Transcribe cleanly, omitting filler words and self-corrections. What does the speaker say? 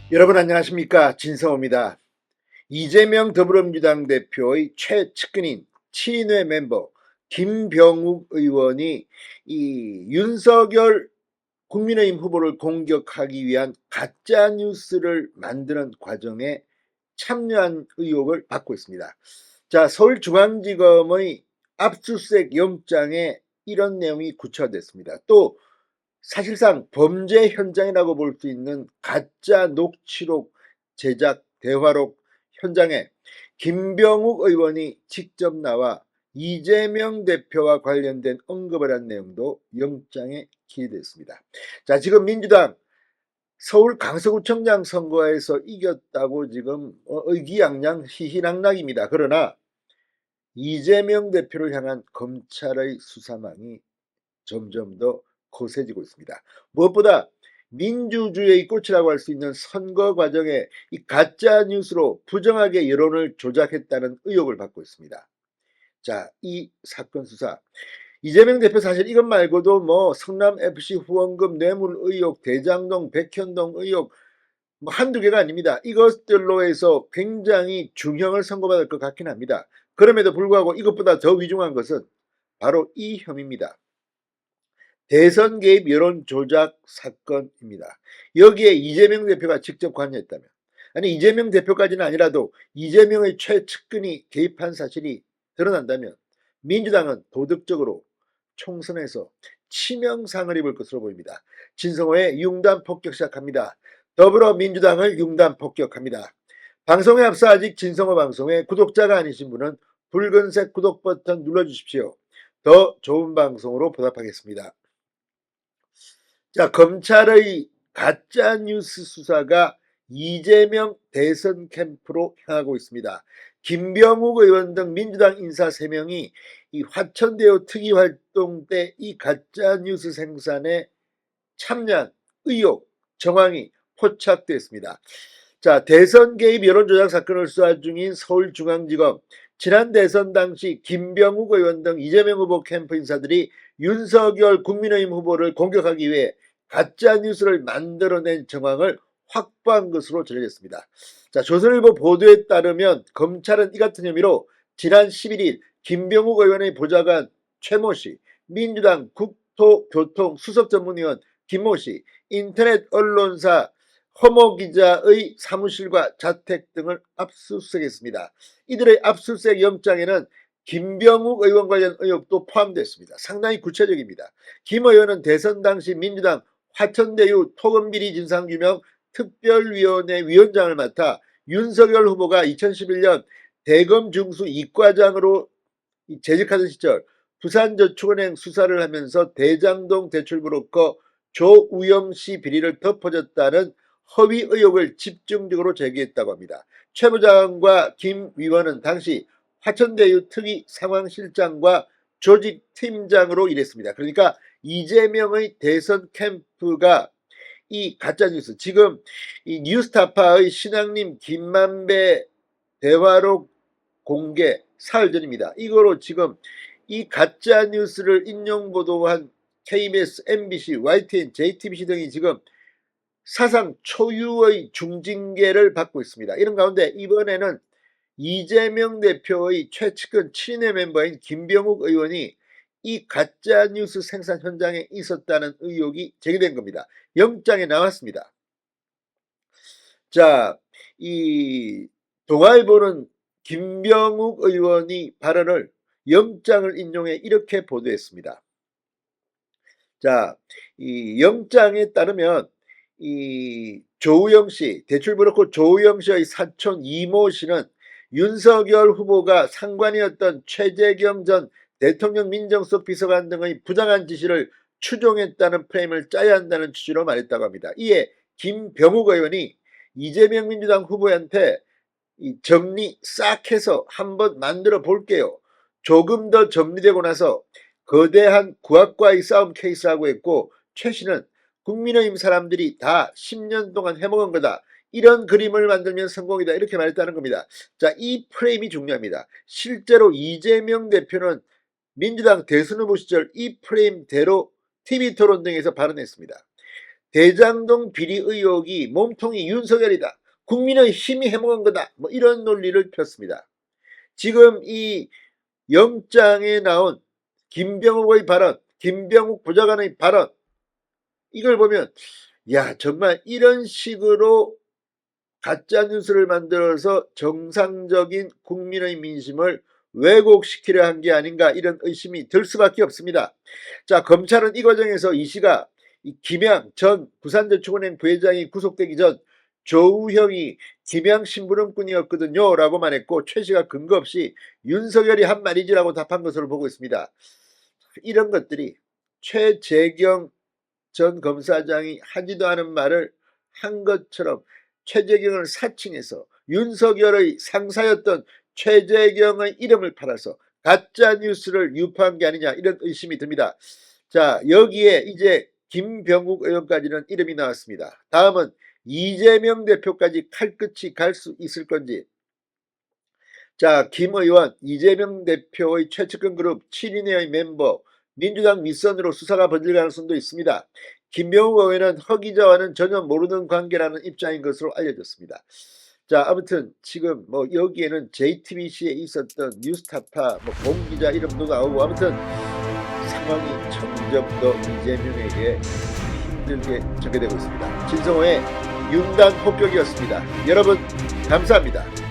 여러분 안녕하십니까, 진성호입니다. 이재명 더불어민주당 대표의 최측근인 친인회 멤버 김병욱 의원이 이 윤석열 국민의힘 후보를 공격하기 위한 가짜 뉴스를 만드는 과정에 참여한 의혹을 받고 있습니다. 자, 서울중앙지검의 압수수색 영장에 이런 내용이 구체화됐습니다. 또 사실상 범죄 현장이라고 볼 수 있는 가짜 녹취록 제작 대화록 현장에 김병욱 의원이 직접 나와 이재명 대표와 관련된 언급을 한 내용도 영장에 기재됐습니다. 자, 지금 민주당 서울 강서구청장 선거에서 이겼다고 지금 의기양양 희희낙낙입니다. 그러나 이재명 대표를 향한 검찰의 수사망이 점점 더 거세지고 있습니다. 무엇보다 민주주의의 꽃이라고 할 수 있는 선거 과정에 이 가짜 뉴스로 부정하게 여론을 조작했다는 의혹을 받고 있습니다. 자, 이 사건 수사 이재명 대표 사실 이것 말고도 뭐 성남 FC 후원금 뇌물 의혹, 대장동 백현동 의혹 뭐 한두 개가 아닙니다. 이것들로 해서 굉장히 중형을 선고받을 것 같긴 합니다. 그럼에도 불구하고 이것보다 더 위중한 것은 바로 이 혐의입니다. 대선 개입 여론 조작 사건입니다. 여기에 이재명 대표가 직접 관여했다면, 아니 이재명 대표까지는 아니라도 이재명의 최측근이 개입한 사실이 드러난다면 민주당은 도덕적으로 총선에서 치명상을 입을 것으로 보입니다. 진성호의 융단 폭격 시작합니다. 더불어민주당을 융단 폭격합니다. 방송에 앞서 아직 진성호 방송에 구독자가 아니신 분은 붉은색 구독 버튼 눌러주십시오. 더 좋은 방송으로 보답하겠습니다. 자, 검찰의 가짜 뉴스 수사가 이재명 대선 캠프로 향하고 있습니다. 김병욱 의원 등 민주당 인사 3명이 이 화천대유 특위 활동 때 이 가짜 뉴스 생산에 참여한 의혹 정황이 포착됐습니다. 자, 대선 개입 여론조작 사건을 수사 중인 서울중앙지검 지난 대선 당시 김병욱 의원 등 이재명 후보 캠프 인사들이 윤석열 국민의힘 후보를 공격하기 위해 가짜 뉴스를 만들어낸 정황을 확보한 것으로 전해졌습니다. 자, 조선일보 보도에 따르면 검찰은 이 같은 혐의로 지난 11일 김병욱 의원의 보좌관 최모 씨, 민주당 국토교통 수석전문위원 김모 씨, 인터넷 언론사 허모 기자의 사무실과 자택 등을 압수수색했습니다. 이들의 압수수색 영장에는 김병욱 의원 관련 의혹도 포함됐습니다. 상당히 구체적입니다. 김 의원은 대선 당시 민주당 화천대유 토금비리 진상규명 특별위원회 위원장을 맡아 윤석열 후보가 2011년 대검 중수 이과장으로 재직하던 시절 부산저축은행 수사를 하면서 대장동 대출 브로커 조우영 씨 비리를 덮어줬다는 허위 의혹을 집중적으로 제기했다고 합니다. 최 부장과 김 위원은 당시 화천대유 특위 상황실장과 조직팀장으로 일했습니다. 그러니까 이재명의 대선 캠프가 이 가짜뉴스, 지금 이 뉴스타파의 신앙님 김만배 대화록 공개 사흘 전입니다. 이거로 지금 이 가짜뉴스를 인용 보도한 KBS, MBC, YTN, JTBC 등이 지금 사상 초유의 중징계를 받고 있습니다. 이런 가운데 이번에는 이재명 대표의 최측근 친인회 멤버인 김병욱 의원이 이 가짜뉴스 생산 현장에 있었다는 의혹이 제기된 겁니다. 영장에 나왔습니다. 자, 이 동아일보는 김병욱 의원이 발언을 영장을 인용해 이렇게 보도했습니다. 자, 이 영장에 따르면 이 조우영 씨, 대출 브로커 조우영 씨의 사촌 이모 씨는 윤석열 후보가 상관이었던 최재경 전 대통령 민정수석 비서관 등의 부당한 지시를 추종했다는 프레임을 짜야 한다는 취지로 말했다고 합니다. 이에 김병욱 의원이 이재명 민주당 후보한테 이 정리 싹 해서 한번 만들어 볼게요. 조금 더 정리되고 나서 거대한 구압과의 싸움 케이스라고 했고, 최 씨는 국민의힘 사람들이 다 10년 동안 해먹은 거다. 이런 그림을 만들면 성공이다. 이렇게 말했다는 겁니다. 자, 이 프레임이 중요합니다. 실제로 이재명 대표는 민주당 대선 후보 시절 이 프레임대로 TV 토론 등에서 발언했습니다. 대장동 비리 의혹이 몸통이 윤석열이다. 국민의힘이 해먹은 거다. 뭐 이런 논리를 폈습니다. 지금 이 영장에 나온 김병욱의 발언, 김병욱 보좌관의 발언, 이걸 보면 야 정말 이런 식으로 가짜뉴스를 만들어서 정상적인 국민의 민심을 왜곡시키려 한 게 아닌가 이런 의심이 들 수밖에 없습니다. 자, 검찰은 이 과정에서 이 씨가 김양 전 부산저축은행 부회장이 구속되기 전 조우형이 김양 심부름꾼이었거든요 라고 말했고, 최 씨가 근거 없이 윤석열이 한 말이지라고 답한 것으로 보고 있습니다. 이런 것들이 최재경 전 검사장이 하지도 않은 말을 한 것처럼 최재경을 사칭해서 윤석열의 상사였던 최재경의 이름을 팔아서 가짜뉴스를 유포한 게 아니냐 이런 의심이 듭니다. 자, 여기에 이제 김병욱 의원까지는 이름이 나왔습니다. 다음은 이재명 대표까지 칼끝이 갈 수 있을 건지. 자, 김 의원, 이재명 대표의 최측근 그룹 7인의 멤버, 민주당 윗선으로 수사가 번질 가능성도 있습니다. 김병욱 의원은 허 기자와는 전혀 모르는 관계라는 입장인 것으로 알려졌습니다. 자, 아무튼 지금 뭐 여기에는 JTBC에 있었던 뉴스타파 공 기자 이름도 나오고, 아무튼 상황이 점점 더 이재명에게 힘들게 전개되고 있습니다. 진성호의 윤단 폭격이었습니다. 여러분 감사합니다.